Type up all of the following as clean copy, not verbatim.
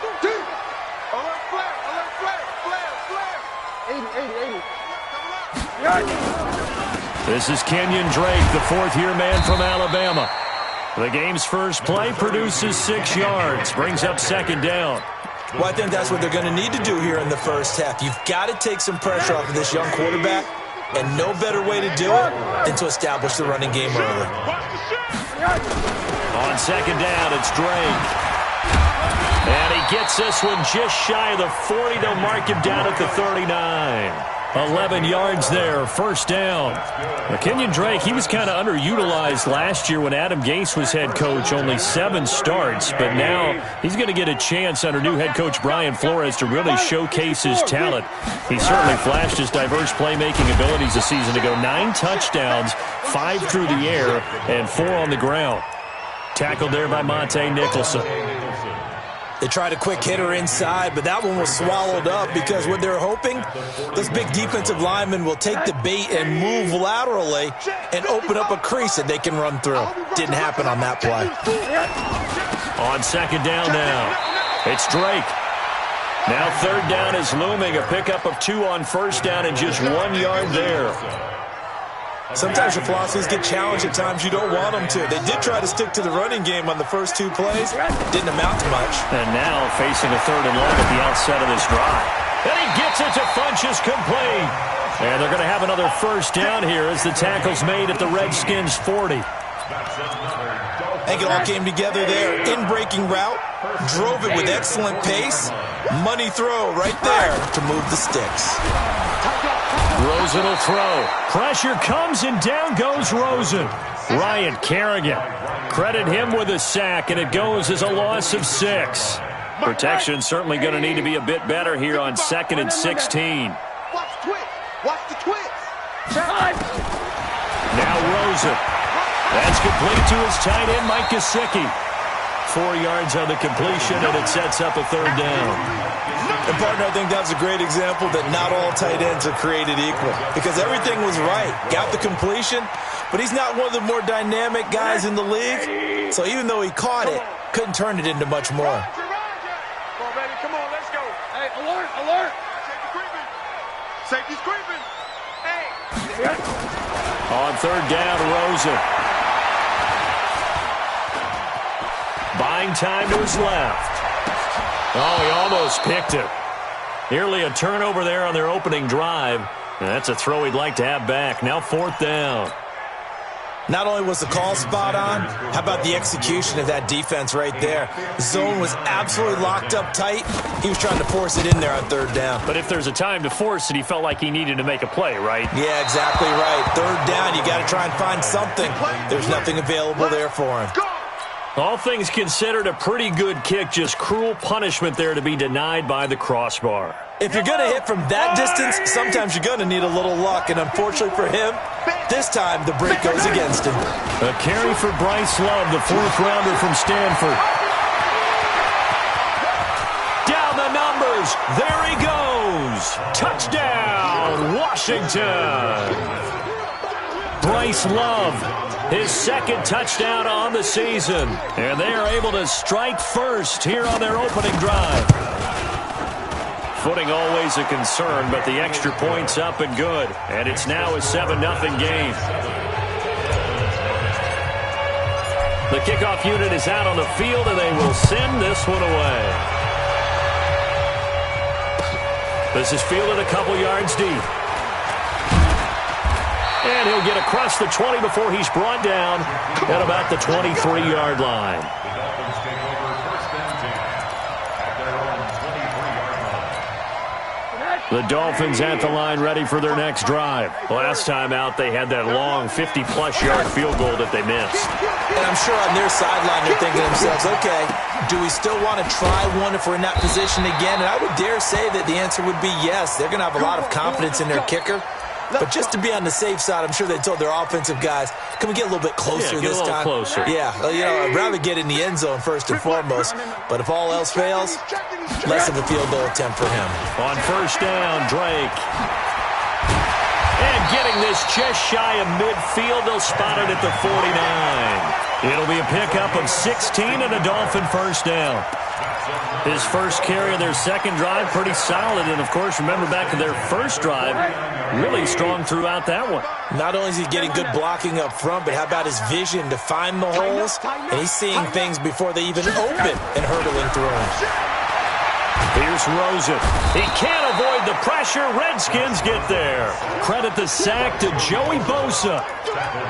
Alert flare, flare. 80. This is Kenyon Drake, the fourth-year man from Alabama. The game's first play produces 6 yards, brings up second down. Well, I think that's what they're going to need to do here in the first half. You've got to take some pressure off of this young quarterback, and no better way to do it than to establish the running game early. On second down, it's Drake. And he gets this one just shy of the 40. They'll mark him down at the 39. 11 yards there, first down. Kenyon Drake, he was kind of underutilized last year when Adam Gase was head coach. Only 7 starts, but now he's going to get a chance under new head coach Brian Flores to really showcase his talent. He certainly flashed his diverse playmaking abilities this season to go 9 touchdowns, 5 through the air, and 4 on the ground. Tackled there by Monte Nicholson. They tried a quick hitter inside, but that one was swallowed up because what they're hoping, this big defensive lineman will take the bait and move laterally and open up a crease that they can run through. Didn't happen on that play. On second down now, it's Drake. Now third down is looming, a pickup of 2 on first down and just 1 yard there. Sometimes your philosophies get challenged at times you don't want them to. They did try to stick to the running game on the first 2 plays. Didn't amount to much. And now facing a 3rd and long at the outset of this drive. And he gets it to Funchess complete. And they're going to have another first down here as the tackle's made at the Redskins' 40. I think it all came together there. In-breaking route. Drove it with excellent pace. Money throw right there to move the sticks. Rosen will throw. Pressure comes and down goes Rosen. Ryan Kerrigan. Credit him with a sack, and it goes as a loss of 6. Protection certainly going to need to be a bit better here on 2nd and 16. Watch the twist. Watch the twist. Now Rosen. That's complete to his tight end, Mike Gesicki. 4 yards on the completion, and it sets up a 3rd down. And, partner, I think that's a great example that not all tight ends are created equal because everything was right. Got the completion, but he's not one of the more dynamic guys in the league. So even though he caught it, couldn't turn it into much more. Come on, baby. Come on, let's go. Hey, alert, alert. Safety's creeping. Hey. On 3rd down, Rosen. Buying time to his left. Oh, he almost picked it. Nearly a turnover there on their opening drive. And that's a throw he'd like to have back. Now 4th down. Not only was the call spot on, how about the execution of that defense right there? Zone was absolutely locked up tight. He was trying to force it in there on 3rd down. But if there's a time to force it, he felt like he needed to make a play, right? Yeah, exactly right. 3rd down, you got to try and find something. There's nothing available there for him. All things considered, a pretty good kick, just cruel punishment there to be denied by the crossbar. If you're going to hit from that distance, sometimes you're going to need a little luck, and unfortunately for him, this time the break goes against him. A carry for Bryce Love, the 4th-rounder from Stanford. Down the numbers. There he goes. Touchdown, Washington. Bryce Love, his 2nd touchdown on the season. And they are able to strike first here on their opening drive. Footing always a concern, but the extra point's up and good. And it's now a 7-0 game. The kickoff unit is out on the field, and they will send this one away. This is fielded a couple yards deep. And he'll get across the 20 before he's brought down at about the 23-yard line. The Dolphins at the line ready for their next drive. Last time out, they had that long 50-plus yard field goal that they missed. And I'm sure on their sideline they're thinking to themselves, okay, do we still want to try one if we're in that position again? And I would dare say that the answer would be yes. They're going to have a lot of confidence in their kicker. But just to be on the safe side, I'm sure they told their offensive guys, can we get a little bit closer this time? Closer. Yeah, I'd rather get in the end zone first and foremost. But if all else fails, less of a field goal attempt for him. On 1st down, Drake. And getting this just shy of midfield, they'll spot it at the 49. It'll be a pickup of 16 and a Dolphin 1st down. His first carry of their second drive, pretty solid. And, of course, remember back to their first drive, really strong throughout that one. Not only is he getting good blocking up front, but how about his vision to find the holes? And he's seeing things before they even open and hurdling through them. Here's Rosen. He can't avoid the pressure. Redskins get there. Credit the sack to Joey Bosa.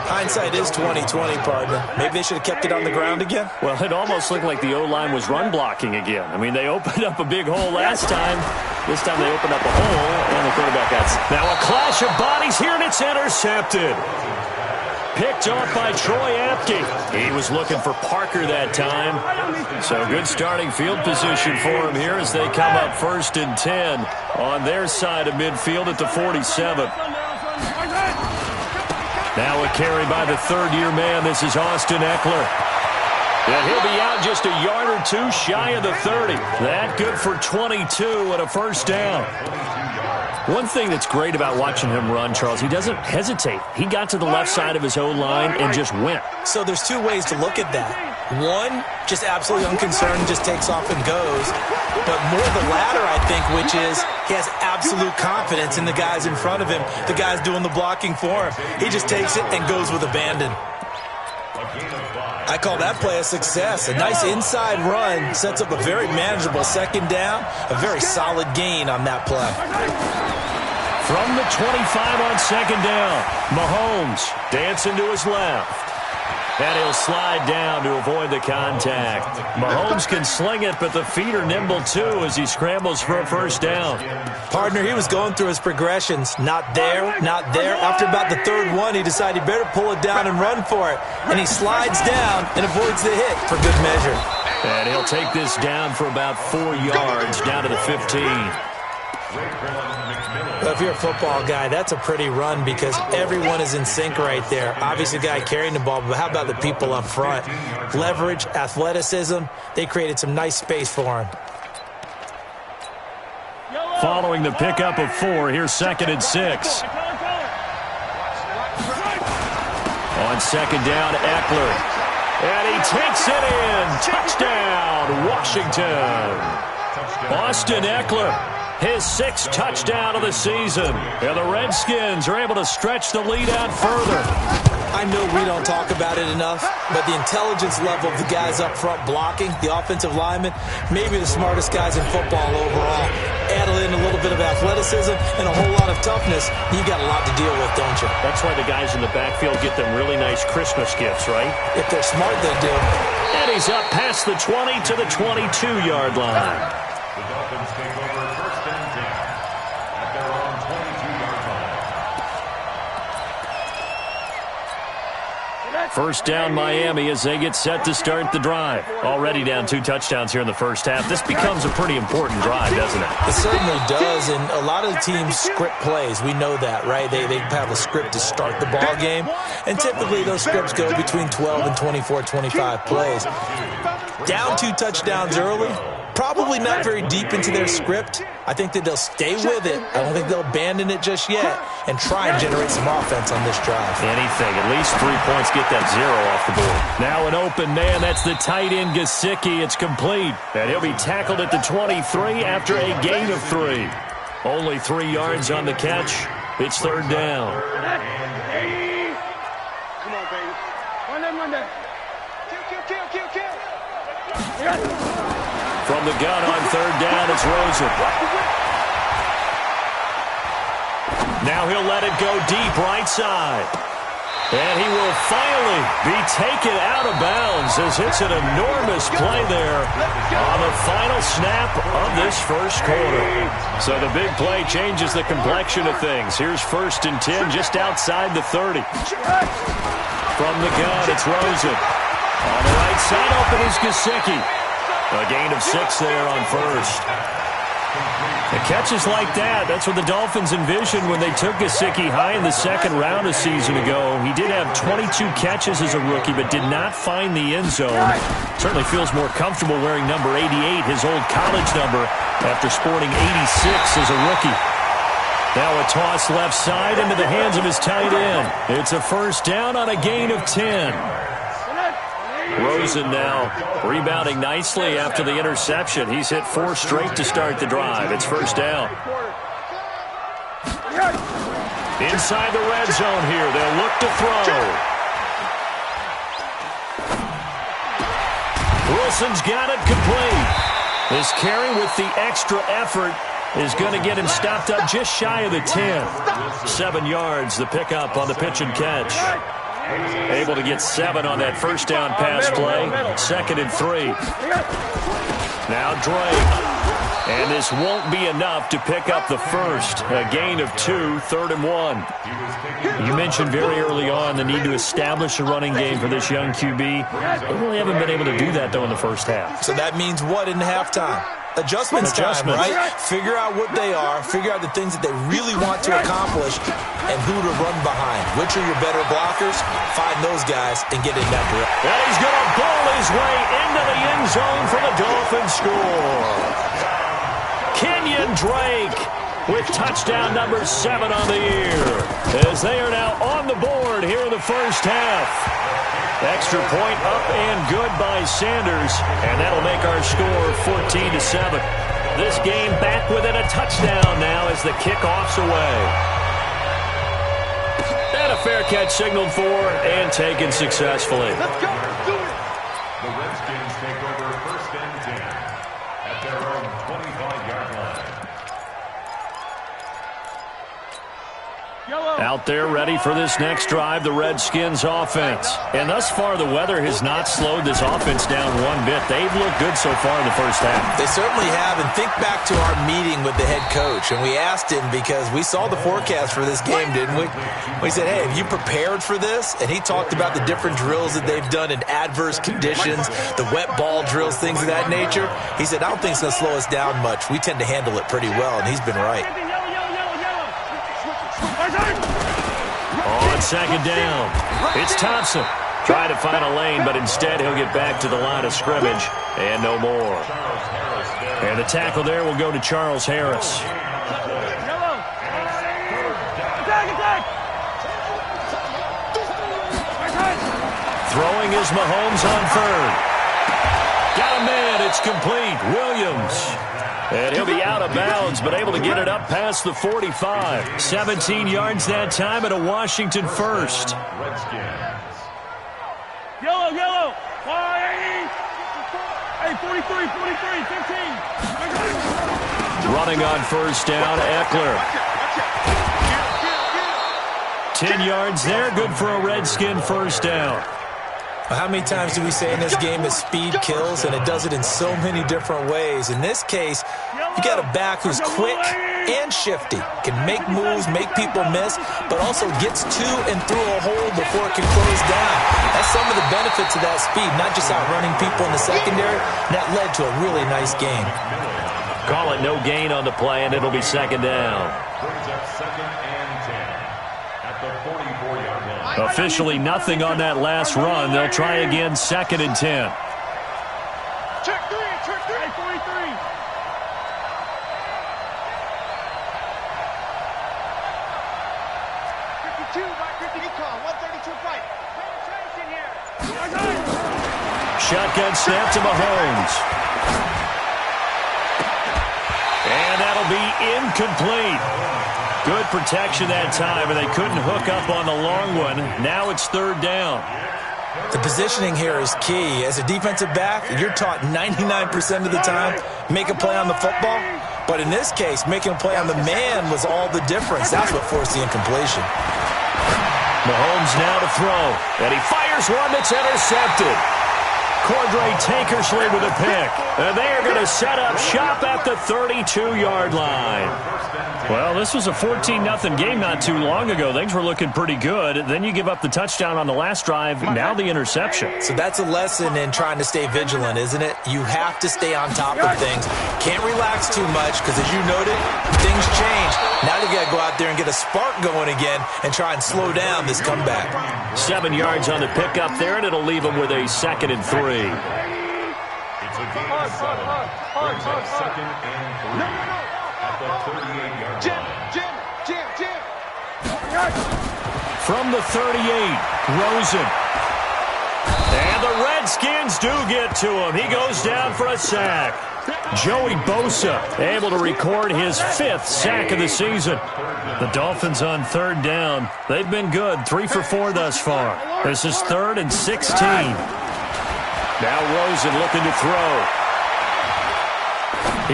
Hindsight is 20/20, partner. Maybe they should have kept it on the ground again. Well, it almost looked like the O-line was run blocking again. I mean, they opened up a big hole last time. This time they opened up a hole, and the quarterback got... Now a clash of bodies here, and it's intercepted. Picked off by Troy Apke. He was looking for Parker that time. So good starting field position for him here as they come up 1st and 10 on their side of midfield at the 47. Now a carry by the third-year man. This is Austin Eckler. And he'll be out just a yard or two shy of the 30. That good for 22 and a first down. One thing that's great about watching him run, Charles, he doesn't hesitate. He got to the left side of his O-line and just went. So there's two ways to look at that. One, just absolutely unconcerned, just takes off and goes. But more the latter, I think, which is he has absolute confidence in the guys in front of him, the guys doing the blocking for him. He just takes it and goes with abandon. I call that play a success. A nice inside run sets up a very manageable second down, a very solid gain on that play. From the 25 on second down, Mahomes dancing to his left. And he'll slide down to avoid the contact. Mahomes can sling it, but the feet are nimble too as he scrambles for a first down. Partner, he was going through his progressions. Not there, not there. After about the third one, he decided he better pull it down and run for it. And he slides down and avoids the hit for good measure. And he'll take this down for about 4 yards, down to the 15. Well, if you're a football guy, that's a pretty run because everyone is in sync right there. Obviously, the guy carrying the ball, but how about the people up front? Leverage, athleticism, they created some nice space for him. Following the pickup of 4, here's 2nd and 6. On second down, Eckler. And he takes it in. Touchdown, Washington. Austin Eckler, his 6th touchdown of the season. And the Redskins are able to stretch the lead out further. I know we don't talk about it enough, but the intelligence level of the guys up front blocking, the offensive linemen, maybe the smartest guys in football overall. Add in a little bit of athleticism and a whole lot of toughness, you got a lot to deal with, don't you? That's why the guys in the backfield get them really nice Christmas gifts, right? If they're smart, they do. And he's up past the 20 to the 22-yard line. The Dolphins take over 1st and 10 at their own 22-yard line. First down, Miami, as they get set to start the drive. Already down 2 touchdowns here in the first half. This becomes a pretty important drive, doesn't it? It certainly does, and a lot of the teams script plays. We know that, right? They have a script to start the ball game, and typically those scripts go between 12 and 24, 25 plays. Down 2 touchdowns early, probably not very deep into their script. I think that they'll stay with it. I don't think they'll abandon it just yet and try and generate some offense on this drive. Anything. At least 3 points, get that 0 off the board. Now an open man. That's the tight end, Gesicki. It's complete. And he'll be tackled at the 23 after a gain of 3. Only 3 yards on the catch. It's 3rd down. Come on, baby. Run that. Kill. From the gun on 3rd down, it's Rosen. Now he'll let it go deep right side. And he will finally be taken out of bounds as it's an enormous play there on the final snap of this first quarter. So the big play changes the complexion of things. Here's 1st and 10 just outside the 30. From the gun, it's Rosen. On the right side, open is Gesicki. A gain of 6 there on 1st. The catches like that, that's what the Dolphins envisioned when they took Gesicki high in the 2nd round a season ago. He did have 22 catches as a rookie, but did not find the end zone. Certainly feels more comfortable wearing number 88, his old college number, after sporting 86 as a rookie. Now a toss left side into the hands of his tight end. It's a first down on a gain of 10. Rosen now rebounding nicely after the interception. He's hit 4 straight to start the drive. It's first down. Inside the red zone here. They'll look to throw. Wilson's got it complete. This carry with the extra effort is going to get him stopped up just shy of the 10. 7 yards, the pickup on the pitch and catch. Able to get 7 on that first down pass play. 2nd and 3. Now Drake. And this won't be enough to pick up the first. A gain of 2, 3rd and 1. You mentioned very early on the need to establish a running game for this young QB. They really haven't been able to do that, though, in the first half. So that means what in halftime? Adjustments time, right? Figure out what they are, figure out the things that they really want to accomplish, and who to run behind. Which are your better blockers? Find those guys and get in that direction. And he's going to ball his way into the end zone for the Dolphins score. Kenyon Drake with touchdown number 7 on the year, as they are now on the board here in the first half. Extra point up and good by Sanders, and that'll make our score 14-7. This game back within a touchdown now as the kickoff's away. And a fair catch signaled for and taken successfully. Let's go. Let's do it. The Redskins take over 1st and 10 at their own 25-yard line. Out there ready for this next drive, the Redskins offense. And thus far, the weather has not slowed this offense down one bit. They've looked good so far in the first half. They certainly have, and think back to our meeting with the head coach, and we asked him because we saw the forecast for this game, didn't we? We said, hey, have you prepared for this? And he talked about the different drills that they've done in adverse conditions, the wet ball drills, things of that nature. He said, I don't think it's going to slow us down much. We tend to handle it pretty well, and he's been right. On 2nd down, it's Thompson. Trying to find a lane, but instead he'll get back to the line of scrimmage and no more. And the tackle there will go to Charles Harris. Throwing is Mahomes on 3rd. Got a man, it's complete. Williams. And he'll be out of bounds, but able to get it up past the 45. 17 yards that time and a Washington first. Yellow, yellow. 180. Hey, 43, 15. Running on first down, Eckler. 10 yards there, good for a Redskin first down. How many times do we say in this game that speed kills, and it does it in so many different ways? In this case, you got a back who's quick and shifty, can make moves, make people miss, but also gets to and through a hole before it can close down. That's some of the benefits of that speed, not just outrunning people in the secondary. That led to a really nice game. Call it no gain on the play, and it'll be 2nd down. Brings up 2nd and 10 at the 44-yard line. Officially nothing on that last run. They'll try again, 2nd and 10. Check 3, 43. 52 by 50. Econ, 132 fight. Penetration here. Shotgun snap to Mahomes. And that'll be incomplete. Good protection that time, and they couldn't hook up on the long one. Now it's 3rd down. The positioning here is key. As a defensive back, you're taught 99% of the time, make a play on the football. But in this case, making a play on the man was all the difference. That's what forced the incompletion. Mahomes now to throw, and he fires one that's intercepted. Cordray Tankersley with a pick. And they are going to set up shop at the 32-yard line. Well, this was a 14-0 game not too long ago. Things were looking pretty good. Then you give up the touchdown on the last drive, now the interception. So that's a lesson in trying to stay vigilant, isn't it? You have to stay on top of things. Can't relax too much because, as you noted, things change. Now you got to go out there and get a spark going again and try and slow down this comeback. 7 yards on the pickup there, and it'll leave them with a 2nd and 3. It's a gain of 7. Brings up 2nd and 3 at the 38-yard line. Jim. From the 38, Rosen. And the the Redskins do get to him. He goes down for a sack. Joey Bosa able to record his 5th sack of the season. The Dolphins on 3rd down. They've been good, 3 for 4 thus far. This is 3rd and 16. Now Rosen looking to throw.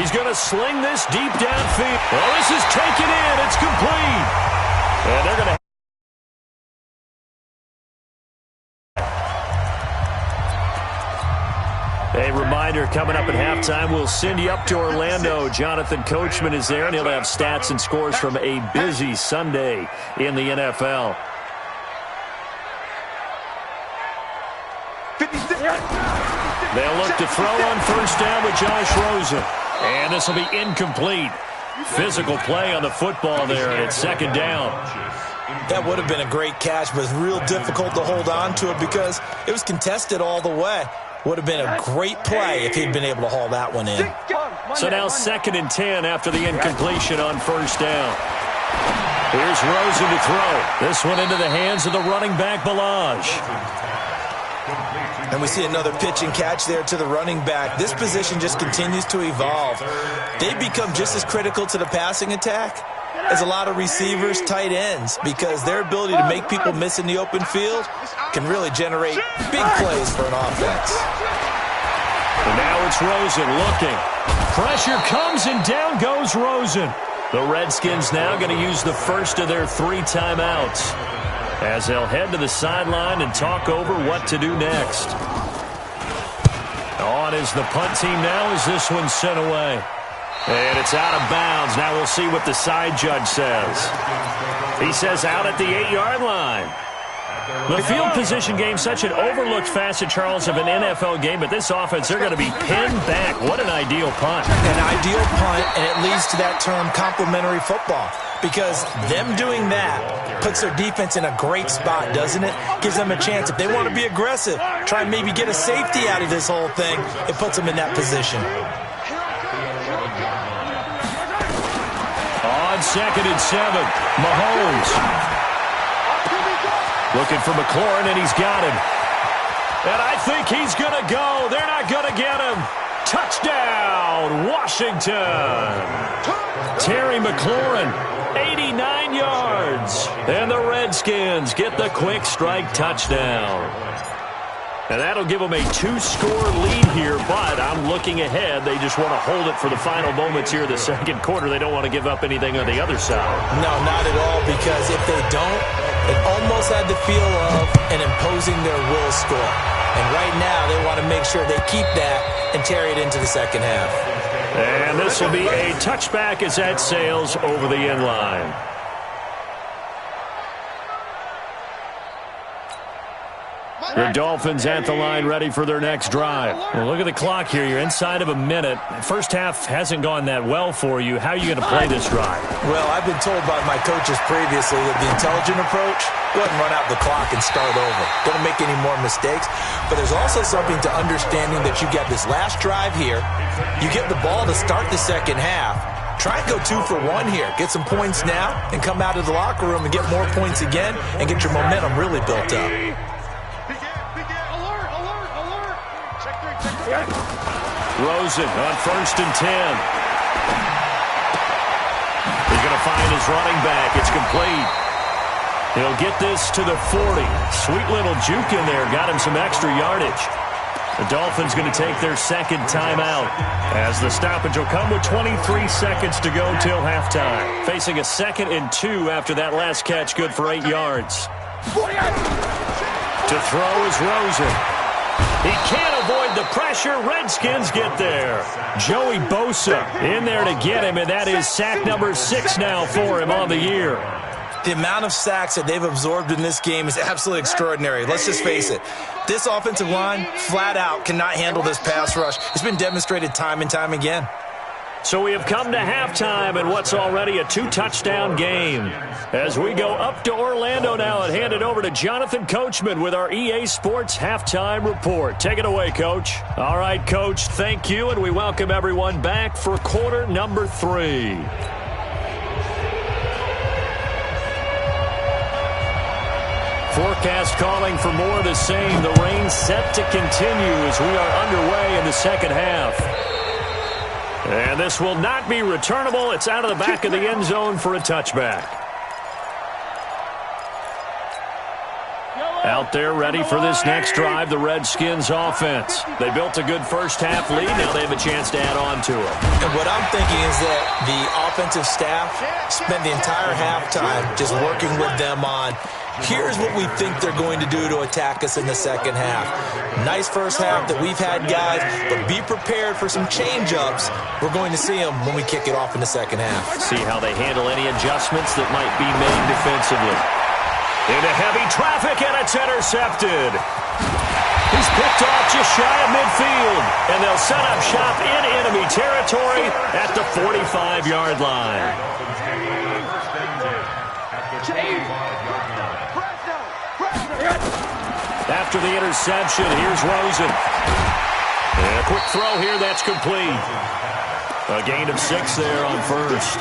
He's going to sling this deep downfield. Well, this is taken in. It's complete. And they're going to... A reminder, coming up at halftime, we'll send you up to Orlando. Jonathan Coachman is there, and he'll have stats and scores from a busy Sunday in the NFL. They'll look to throw on 1st down with Josh Rosen. And this will be incomplete. Physical play on the football there, and it's 2nd down. That would have been a great catch, but it's real difficult to hold on to it because it was contested all the way. Would have been a great play if he'd been able to haul that one in. So now 2nd and 10 after the incompletion on 1st down. Here's Rosen to throw. This one into the hands of the running back, Balaj. And we see another pitch and catch there to the running back. This position just continues to evolve. They become just as critical to the passing attack as a lot of receivers, tight ends, because their ability to make people miss in the open field can really generate big plays for an offense. And now it's Rosen looking. Pressure comes, and down goes Rosen. The Redskins now going to use the first of their 3 timeouts as they'll head to the sideline and talk over what to do next. On is the punt team now as this one's sent away. And it's out of bounds. Now we'll see what the side judge says. He says out at the 8-yard line. The field position game, such an overlooked facet, Charles, of an NFL game, but this offense, they're going to be pinned back. What an ideal punt. An ideal punt, and it leads to that term complementary football, because them doing that puts their defense in a great spot, doesn't it? Gives them a chance. If they want to be aggressive, try and maybe get a safety out of this whole thing, it puts them in that position. On 2nd and 7, Mahomes. Looking for McLaurin, and he's got him. And I think he's going to go. They're not going to get him. Touchdown, Washington. Terry McLaurin, 89 yards. And the Redskins get the quick strike touchdown. And that'll give them a 2-score lead here, but I'm looking ahead. They just want to hold it for the final moments here in the 2nd quarter. They don't want to give up anything on the other side. No, not at all, because if they don't, it almost had the feel of an imposing their will score. And right now, they want to make sure they keep that and carry it into the 2nd half. And this will be a touchback as that sails over the end line. The Dolphins at the line ready for their next drive. Well, look at the clock here. You're inside of a minute. First half hasn't gone that well for you. How are you going to play this drive? Well, I've been told by my coaches previously that the intelligent approach, go ahead and run out the clock and start over. Don't make any more mistakes. But there's also something to understanding that you got this last drive here. You get the ball to start the 2nd half. Try and go 2 for 1 here. Get some points now and come out of the locker room and get more points again and get your momentum really built up. Rosen on 1st and 10. He's going to find his running back. It's complete. He'll get this to the 40. Sweet little juke in there. Got him some extra yardage. The Dolphins going to take their 2nd timeout as the stoppage will come with 23 seconds to go till halftime. Facing a 2nd and 2 after that last catch, good for 8 yards. To throw is Rosen. He can't avoid the pressure. Redskins get there. Joey Bosa in there to get him, and that is sack number 6 now for him on the year. The amount of sacks that they've absorbed in this game is absolutely extraordinary. Let's just face it. This offensive line, flat out, cannot handle this pass rush. It's been demonstrated time and time again. So we have come to halftime in what's already a 2-touchdown game. As we go up to Orlando now and hand it over to Jonathan Coachman with our EA Sports Halftime Report. Take it away, Coach. All right, Coach, thank you, and we welcome everyone back for quarter number 3. forecast calling for more of the same. The rain set to continue as we are underway in the second half. And this will not be returnable. It's out of the back of the end zone for a touchback. Out there ready for this next drive, the Redskins offense. They built a good first half lead. Now they have a chance to add on to it. And what I'm thinking is that the offensive staff spent the entire halftime just working with them on, here's what we think they're going to do to attack us in the second half. Nice first half that we've had, guys, but be prepared for some change-ups. We're going to see them when we kick it off in the second half. See how they handle any adjustments that might be made defensively. Into heavy traffic, and it's intercepted. He's picked off just shy of midfield, and they'll set up shop in enemy territory at the 45-yard line. After the interception, here's Rosen. And a quick throw here, that's complete. A gain of 6 there on first.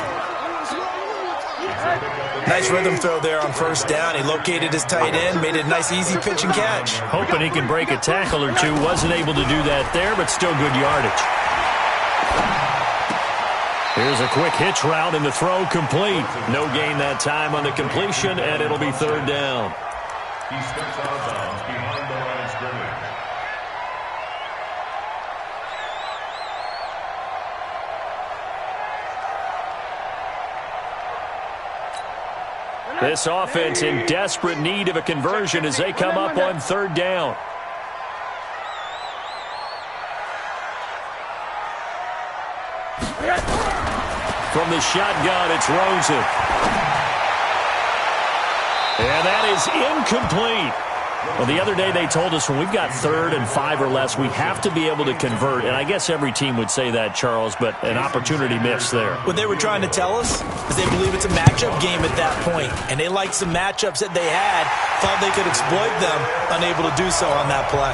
Nice rhythm throw there on first down. He located his tight end, made it a nice, easy pitch and catch. Hoping he can break a tackle or two. Wasn't able to do that there, but still good yardage. Here's a quick hitch route, and the throw complete. No gain that time on the completion, and it'll be third down. He steps out of bounds behind the line of scrimmage. This offense in desperate need of a conversion as they come up on third down. From the shotgun, it's Rosen. And that is incomplete. Well, the other day they told us when we've got 3rd and 5 or less, we have to be able to convert. And I guess every team would say that, Charles, but an opportunity missed there. What they were trying to tell us is they believe it's a matchup game at that point. And they liked some matchups that they had, thought they could exploit them, unable to do so on that play.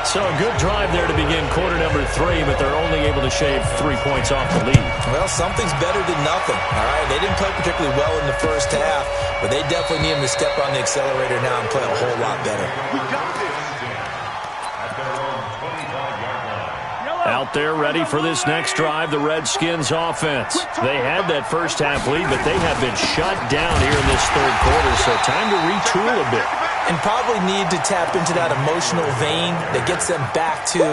So a good drive there to begin quarter number 3, but they're only able to shave 3 points off the lead. Well, something's better than nothing, all right? They didn't play particularly well in the first half, but they definitely need them to step on the accelerator now and play a whole lot better. We got this. At their own 25-yard line. Out there ready for this next drive, the Redskins offense. They had that first half lead, but they have been shut down here in this third quarter, so time to retool a bit. And probably need to tap into that emotional vein that gets them back to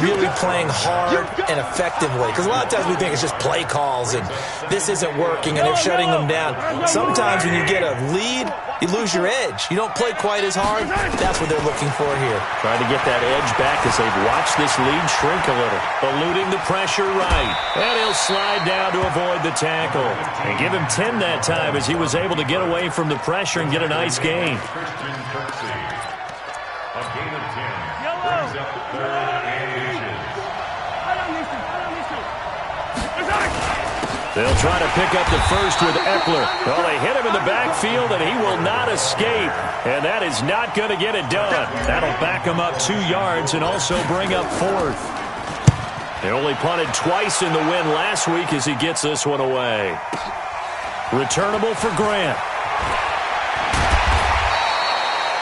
really playing hard and effectively. Because a lot of times we think it's just play calls and this isn't working and they're shutting them down. Sometimes when you get a lead, you lose your edge. You don't play quite as hard. That's what they're looking for here. Trying to get that edge back as they've watched this lead shrink a little. Eluding the pressure right. And he'll slide down to avoid the tackle. And give him 10 that time as he was able to get away from the pressure and get a nice gain. A gain of 10 brings up 3rd and inches. They'll try to pick up the first with Eckler. Well, they hit him in the backfield, and he will not escape. And that is not going to get it done. That'll back him up 2 yards and also bring up 4th. They only punted twice in the win last week as he gets this one away. Returnable for Grant.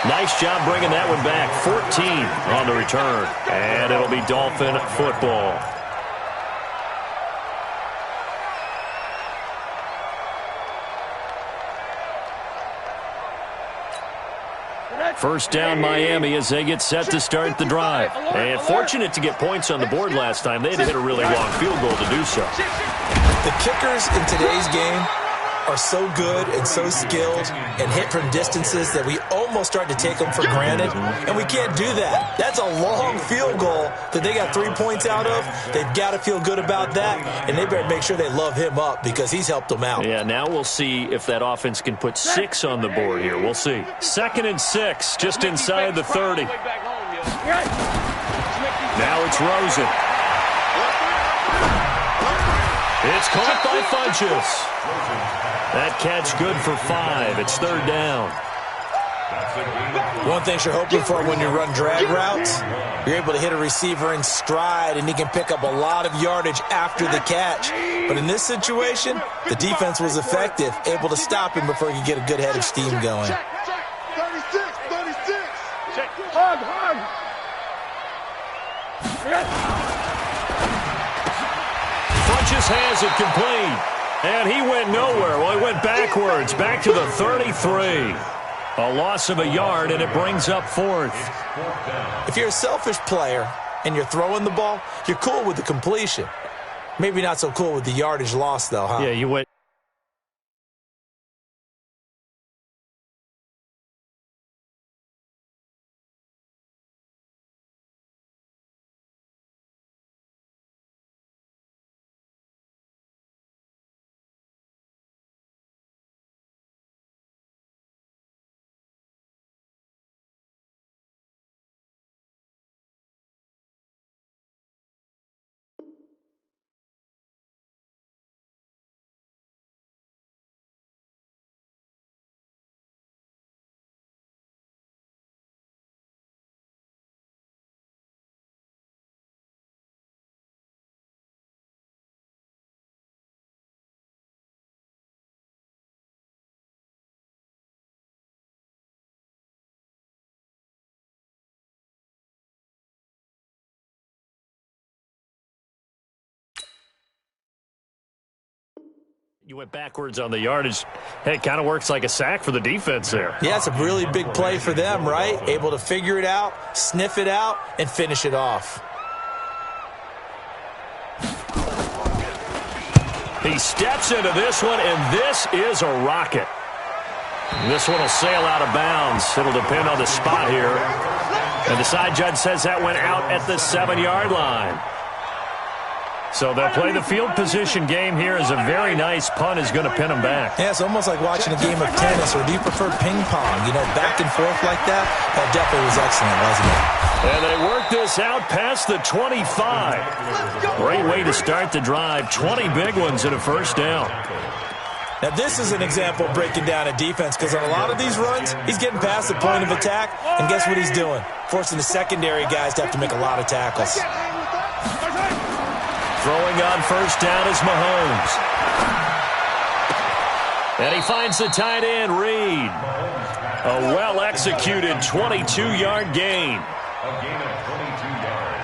Nice job bringing that one back. 14 on the return. And it'll be Dolphin football. First down Miami as they get set to start the drive. And fortunate to get points on the board last time. They had to hit a really long field goal to do so. The kickers in today's game are so good and so skilled and hit from distances that we almost start to take them for granted, and we can't do that. That's a long field goal that they got 3 points out of. They've got to feel good about that, and they better make sure they love him up because he's helped them out. Yeah, now we'll see if that offense can put 6 on the board here. We'll see. 2nd and 6, just inside the 30. Now it's Rosen. It's caught by Funchess. That catch good for 5. It's 3rd down. One thing you're hoping for when you run drag routes, you're able to hit a receiver in stride, and he can pick up a lot of yardage after the catch. But in this situation, the defense was effective, able to stop him before he could get a good head of steam going. just has it complete. And he went nowhere. Well, he went backwards, back to the 33. A loss of a yard, and it brings up fourth. If you're a selfish player and you're throwing the ball, you're cool with the completion. Maybe not so cool with the yardage loss, though, huh? Yeah, you went. You went backwards on the yardage. Hey, it kind of works like a sack for the defense there. Yeah, it's a really big play for them, right? Able to figure it out, sniff it out, and finish it off. He steps into this one, and this is a rocket. This one will sail out of bounds. It'll depend on the spot here. And the side judge says that went out at the 7-yard line. So they'll play the field position game here as a very nice punt is going to pin them back. Yeah, it's almost like watching a game of tennis, or do you prefer ping pong? You know, back and forth like that? That definitely was excellent, wasn't it? And they work this out past the 25. Great way to start the drive. 20 big ones and a first down. Now, this is an example of breaking down a defense, because on a lot of these runs, he's getting past the point of attack, and guess what he's doing? Forcing the secondary guys to have to make a lot of tackles. Throwing on first down is Mahomes. And he finds the tight end, Reed. A well-executed 22-yard gain. A gain of 22 yards.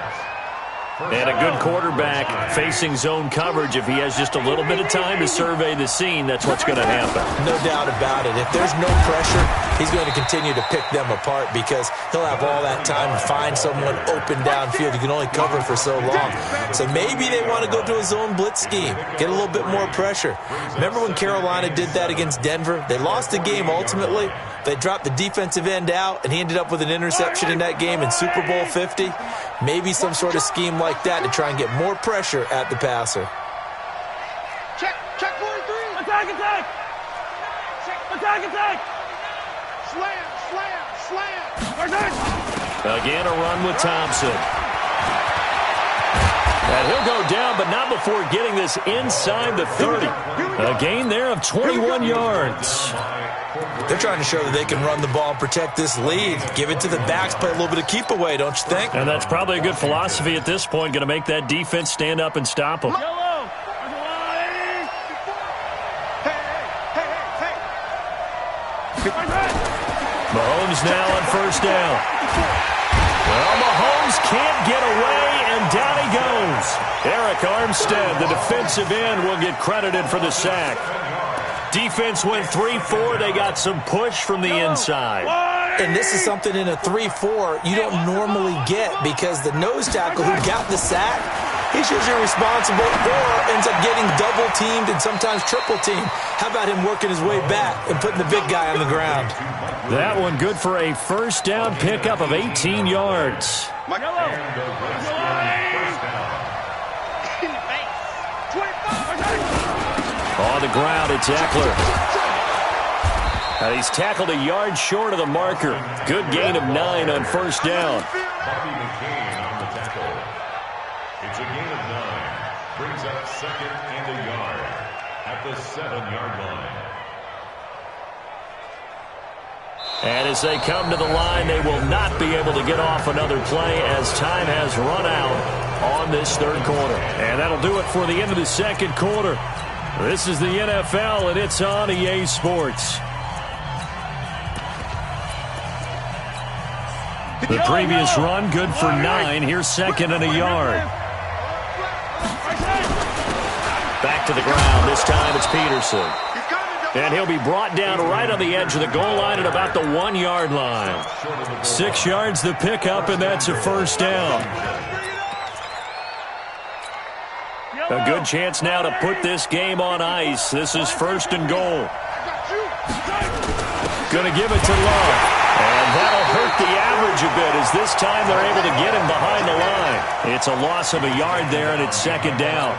And a good quarterback facing zone coverage. If he has just a little bit of time to survey the scene, that's what's going to happen. No doubt about it. If there's no pressure, he's going to continue to pick them apart, because he'll have all that time to find someone open downfield. You can only cover for so long. So maybe they want to go to a zone blitz scheme, get a little bit more pressure. Remember when Carolina did that against Denver? They lost the game ultimately. They dropped the defensive end out, and he ended up with an interception in that game in Super Bowl 50. Maybe some sort of scheme like that to try and get more pressure at the passer. Check 43. Attack. Attack. Slam. Again, a run with Thompson. And he'll go down, but not before getting this inside the 30. A gain there of 21 yards. They're trying to show that they can run the ball and protect this lead. Give it to the backs, play a little bit of keep away, don't you think? And that's probably a good philosophy at this point. Going to make that defense stand up and stop them. Mahomes now on first down. Well, Mahomes can't get away, and down he goes. Eric Armstead, the defensive end, will get credited for the sack. Defense went 3-4. They got some push from the inside. And this is something in a 3-4 you don't normally get, because the nose tackle who got the sack, he's usually responsible or ends up getting double-teamed and sometimes triple-teamed. How about him working his way back and putting the big guy on the ground? That one good for a first down pickup of 18 yards. On the ground, it's Eckler. He's tackled a yard short of the marker. Good gain of 9 on first down. Bobby McCain on the tackle. It's a gain of 9. Brings up second and a yard at the 7-yard line. And as they come to the line, they will not be able to get off another play as time has run out on this third quarter. And that'll do it for the end of the second quarter. This is the NFL, and it's on EA Sports. The previous run, good for 9. Here's second and a yard. Back to the ground. This time it's Peterson. And he'll be brought down right on the edge of the goal line at about the 1-yard line. 6 yards the pickup, and that's a first down. A good chance now to put this game on ice. This is first and goal. Going to give it to Love. And that'll hurt the average a bit as this time they're able to get him behind the line. It's a loss of a yard there, and it's second down.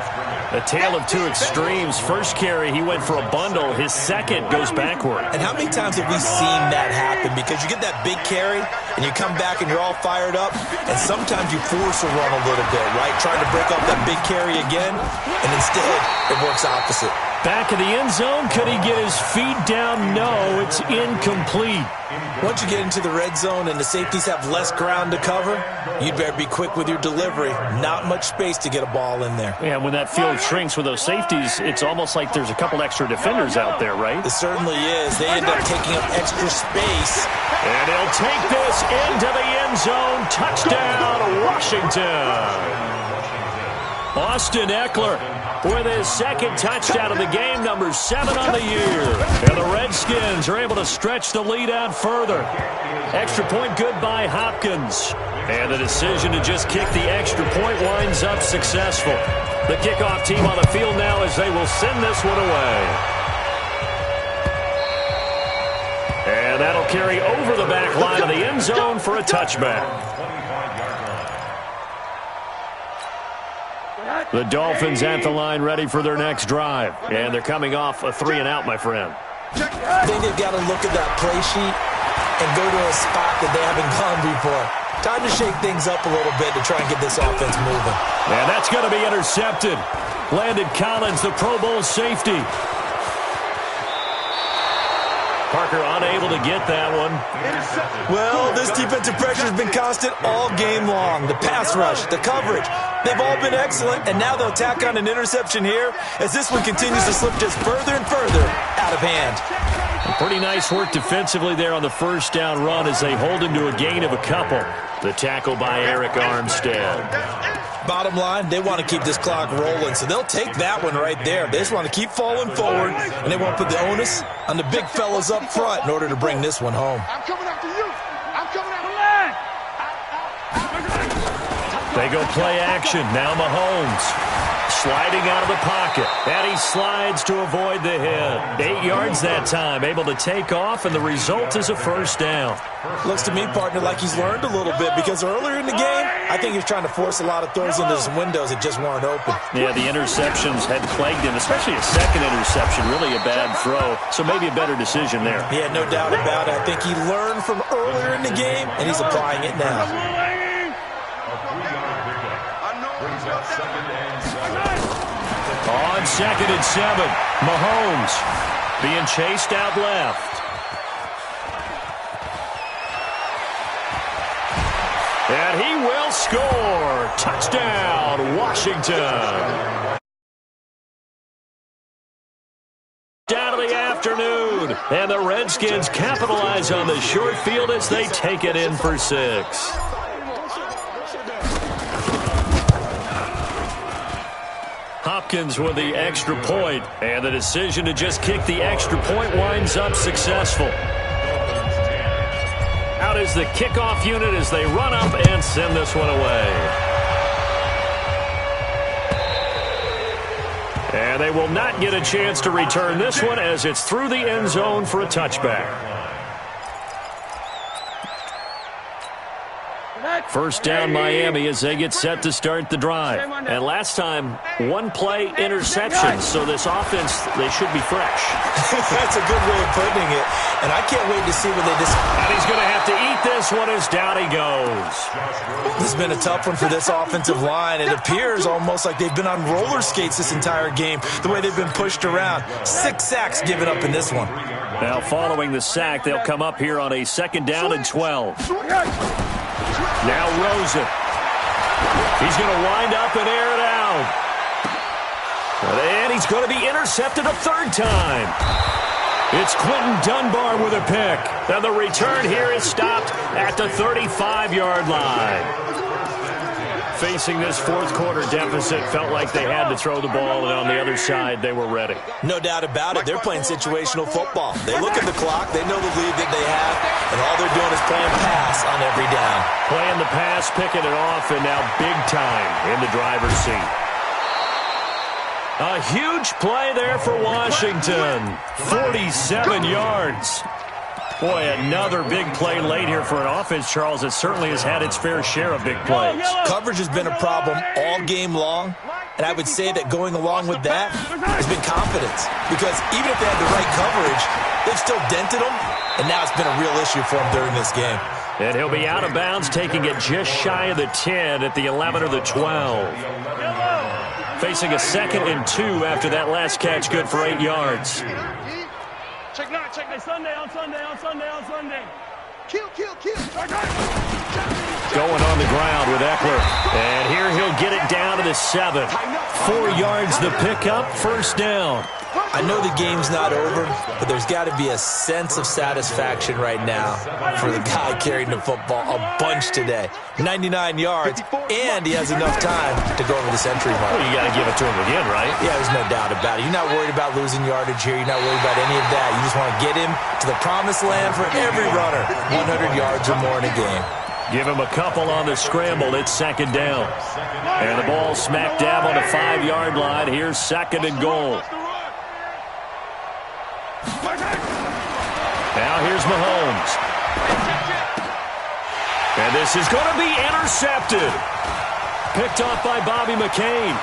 A tale of two extremes. First carry, he went for a bundle. His second goes backward. And how many times have we seen that happen? Because you get that big carry, and you come back and you're all fired up, and sometimes you force a run a little bit, right? Trying to break off that big carry again, and instead it works opposite. Back in the end zone, could he get his feet down? No, it's incomplete. Once you get into the red zone and the safeties have less ground to cover, you'd better be quick with your delivery. Not much space to get a ball in there. Yeah, when that field shrinks with those safeties, it's almost like there's a couple extra defenders out there, right? It certainly is. They end up taking up extra space. And he'll take this into the end zone. Touchdown, Washington. Austin Eckler with his second touchdown of the game, number 7 on the year. And the Redskins are able to stretch the lead out further. Extra point good by Hopkins. And the decision to just kick the extra point winds up successful. The kickoff team on the field now as they will send this one away. And that'll carry over the back line of the end zone for a touchback. The Dolphins at the line ready for their next drive. And they're coming off a 3-and-out, my friend. I think they've got to look at that play sheet and go to a spot that they haven't gone before. Time to shake things up a little bit to try and get this offense moving. And that's going to be intercepted. Landon Collins, the Pro Bowl safety. Parker unable to get that one. Well, this defensive pressure has been constant all game long. The pass rush, the coverage, they've all been excellent, and now they'll tack on an interception here as this one continues to slip just further and further out of hand. Pretty nice work defensively there on the first down run as they hold him to a gain of a couple. The tackle by Eric Armstead. Bottom line, they want to keep this clock rolling, so they'll take that one right there. They just want to keep falling forward, and they want to put the onus on the big fellas up front in order to bring this one home. I'm coming after you. I'm coming after you. They go play action. Now Mahomes sliding out of the pocket. And he slides to avoid the hit. 8 yards that time. Able to take off, and the result is a first down. Looks to me, partner, like he's learned a little bit because earlier in the game, I think he was trying to force a lot of throws into some windows that just weren't open. Yeah, the interceptions had plagued him, especially a second interception. Really a bad throw, so maybe a better decision there. Yeah, no doubt about it. I think he learned from earlier in the game, and he's applying it now. On 2nd and 7, Mahomes being chased out left. And he will score. Touchdown, Washington. Down of the afternoon. And the Redskins capitalize on the short field as they take it in for 6. Hopkins with the extra point, and the decision to just kick the extra point winds up successful. Out is the kickoff unit as they run up and send this one away. And they will not get a chance to return this one as it's through the end zone for a touchback. First down Miami as they get set to start the drive. And last time, one play interception, so this offense, they should be fresh. That's a good way of putting it. And I can't wait to see when they just... And he's going to have to eat this one as down he goes. This has been a tough one for this offensive line. It appears almost like they've been on roller skates this entire game, the way they've been pushed around. 6 sacks given up in this one. Now following the sack, they'll come up here on a 2nd down and 12. Now Rosen. He's going to wind up and air it out. And he's going to be intercepted a 3rd time. It's Quentin Dunbar with a pick. And the return here is stopped at the 35-yard line. Facing this fourth quarter deficit, felt like they had to throw the ball, and on the other side, they were ready. No doubt about it. They're playing situational football. They look at the clock, they know the lead that they have, and all they're doing is playing pass on every down. Playing the pass, picking it off, and now big time in the driver's seat. A huge play there for Washington. 47 yards. Boy, another big play late here for an offense, Charles, that certainly has had its fair share of big plays. Coverage has been a problem all game long, and I would say that going along with that has been confidence. Because even if they had the right coverage, they've still dented them, and now it's been a real issue for them during this game. And he'll be out of bounds, taking it just shy of the 10 at the 11 or the 12. Facing a 2nd and 2 after that last catch, good for 8 yards. Check now, check now. Sunday. Kill. Going on the ground with Eckler. And here he'll get it down to the 7. 4 yards the pickup, first down. I know the game's not over, but there's got to be a sense of satisfaction right now for the guy carrying the football a bunch today. 99 yards, and he has enough time to go over the century mark. Well, you got to give it to him again, right? Yeah, there's no doubt about it. You're not worried about losing yardage here. You're not worried about any of that. You just want to get him to the promised land for every runner. 100 yards or more in a game. Give him a couple on the scramble. It's 2nd down. And the ball smack dab on the 5-yard line. Here's 2nd and goal. Now here's Mahomes. And this is going to be intercepted. Picked off by Bobby McCain.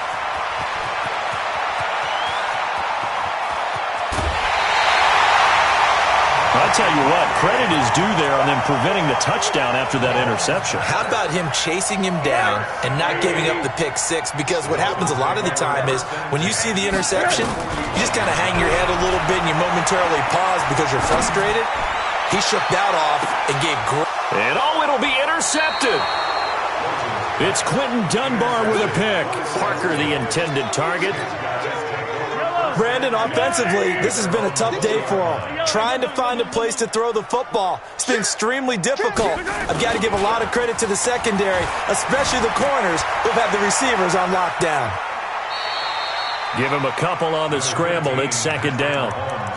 I'll tell you what, credit is due there on them preventing the touchdown after that interception. How about him chasing him down and not giving up the pick six? Because what happens a lot of the time is when you see the interception, you just kind of hang your head a little bit and you momentarily pause because you're frustrated. He shook that off and gave great. And it'll be intercepted. It's Quentin Dunbar with a pick. Parker, the intended target. Brandon, offensively, this has been a tough day for him. Trying to find a place to throw the football. It's been extremely difficult. I've got to give a lot of credit to the secondary, especially the corners who've had the receivers on lockdown. Give him a couple on the scramble. It's 2nd down.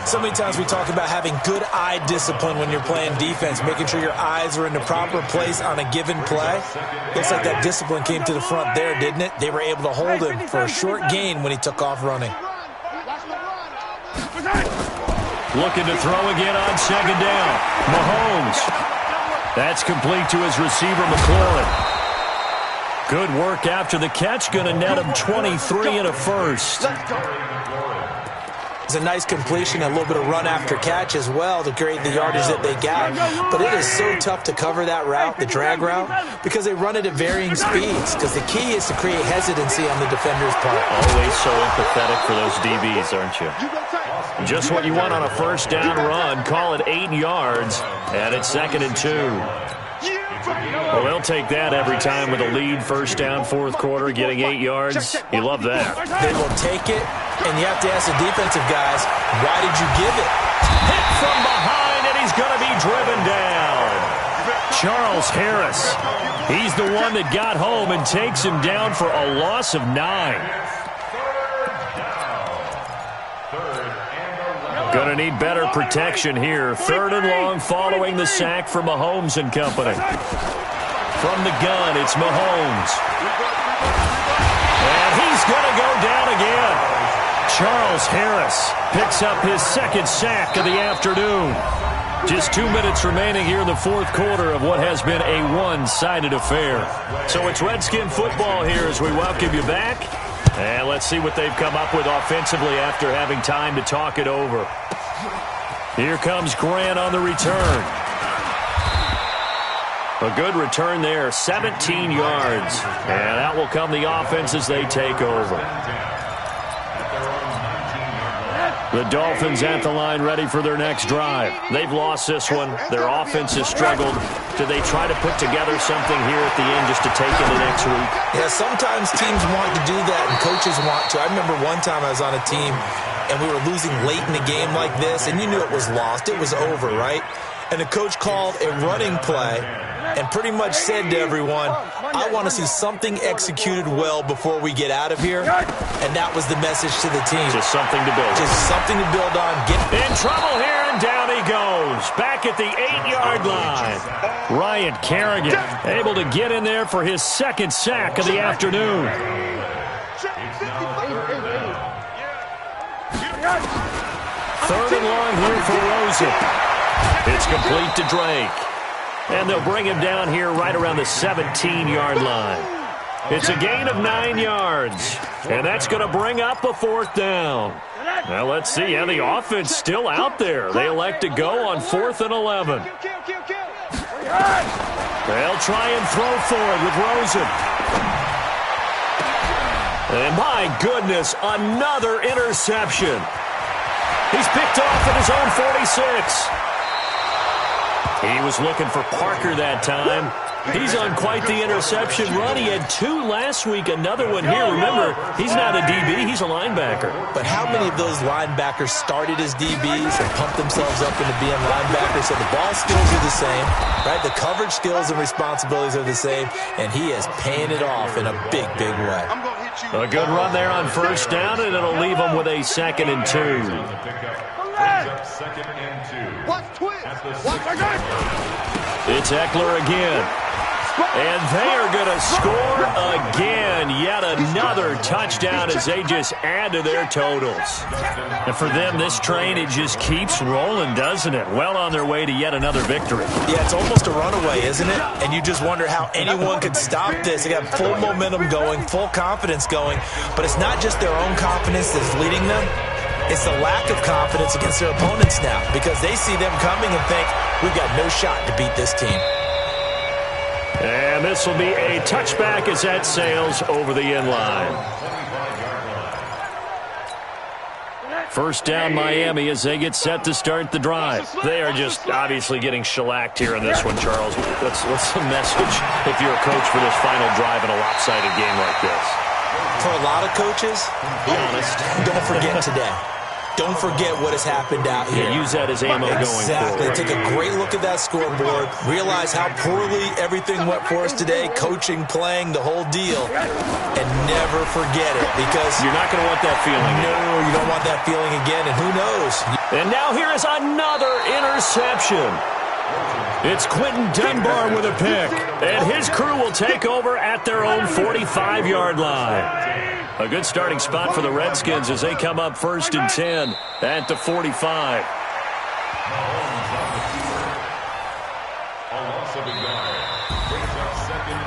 So many times we talk about having good eye discipline when you're playing defense, making sure your eyes are in the proper place on a given play. Looks like that discipline came to the front there, didn't it? They were able to hold him for a short gain when he took off running. Looking to throw again on 2nd down. Mahomes. That's complete to his receiver, McLaurin. Good work after the catch. Going to net him 23 and a first. It's a nice completion, a little bit of run after catch as well to create the yardage that they got. But it is so tough to cover that route, the drag route, because they run it at varying speeds. Because the key is to create hesitancy on the defender's part. Always so empathetic for those DBs, aren't you? Just what you want on a first down run. Call it 8 yards, and it's 2nd and 2. Well, they'll take that every time with a lead, first down, fourth quarter, getting 8 yards. You love that. They will take it, and you have to ask the defensive guys, why did you give it? Hit from behind, and he's going to be driven down. Charles Harris. He's the one that got home and takes him down for a loss of 9. Going to need better protection here. 3rd and long following the sack from Mahomes and company. From the gun, it's Mahomes. And he's going to go down again. Charles Harris picks up his 2nd sack of the afternoon. Just 2 minutes remaining here in the fourth quarter of what has been a one-sided affair. So it's Redskin football here as we welcome you back. And let's see what they've come up with offensively after having time to talk it over. Here comes Grant on the return. A good return there, 17 yards. And out will come the offense as they take over. The Dolphins at the line ready for their next drive. They've lost this one. Their offense has struggled. Do they try to put together something here at the end just to take into next week? Yeah, sometimes teams want to do that and coaches want to. I remember one time I was on a team and we were losing late in a game like this, and you knew it was lost. It was over, right? And the coach called a running play and pretty much said to everyone, I want to see something executed well before we get out of here. And that was the message to the team. Just something to build on. Just something to build on. In trouble here, and down he goes. Back at the 8-yard line. Ryan Kerrigan able to get in there for his second sack of the afternoon. Third and long here for Rosen. It's complete to Drake. And they'll bring him down here right around the 17-yard line. It's a gain of 9 yards. And that's going to bring up a fourth down. Now let's see how the offense still out there. They elect to go on 4th and 11. They'll try and throw forward with Rosen. And my goodness, another interception. He's picked off at his own 46. He was looking for Parker that time. He's on quite the interception run. He had 2 last week, another one here. Remember, he's not a DB, he's a linebacker. But how many of those linebackers started as DBs and pumped themselves up into being linebackers? So the ball skills are the same, right? The coverage skills and responsibilities are the same, and he is paying it off in a big, big way. A good run there on first down, and it'll leave him with a 2nd and 2. It's Eckler again. And they are going to score again. Yet another touchdown as they just add to their totals. And for them, this train, it just keeps rolling, doesn't it? Well on their way to yet another victory. Yeah, it's almost a runaway, isn't it? And you just wonder how anyone could stop this. They got full momentum going, full confidence going. But it's not just their own confidence that's leading them. It's the lack of confidence against their opponents now, because they see them coming and think, we've got no shot to beat this team. And this will be a touchback as that sails over the end line. First down Miami as they get set to start the drive. They are just obviously getting shellacked here in this one, Charles. What's the message if you're a coach for this final drive in a lopsided game like this? For a lot of coaches, be honest, don't forget today. Don't forget what has happened out here. Yeah, use that as ammo going forward. Take a great look at that scoreboard. Realize how poorly everything went for us today. Coaching, playing, the whole deal. And never forget it, because you're not going to want that feeling again. No, you don't want that feeling again, and who knows? And now here is another interception. It's Quentin Dunbar with a pick. And his crew will take over at their own 45-yard line. A good starting spot for the Redskins as they come up 1st and 10 at the 45.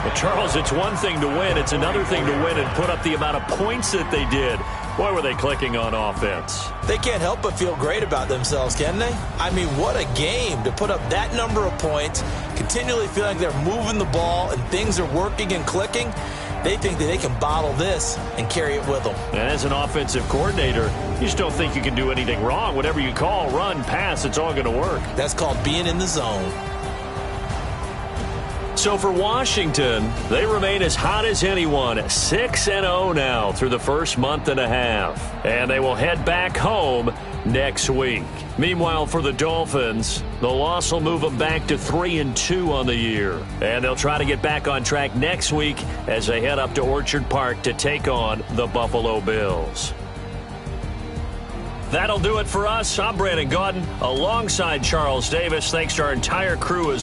Well, Charles, it's one thing to win. It's another thing to win and put up the amount of points that they did. Boy, were they clicking on offense. They can't help but feel great about themselves, can they? I mean, what a game to put up that number of points, continually feeling like they're moving the ball and things are working and clicking. They think that they can bottle this and carry it with them. And as an offensive coordinator, you just don't think you can do anything wrong. Whatever you call, run, pass, it's all going to work. That's called being in the zone. So for Washington, they remain as hot as anyone, 6-0 now through the first month and a half. And they will head back home next week. Meanwhile, for the Dolphins, the loss will move them back to 3-2 on the year. And they'll try to get back on track next week as they head up to Orchard Park to take on the Buffalo Bills. That'll do it for us. I'm Brandon Gaudin alongside Charles Davis. Thanks to our entire crew as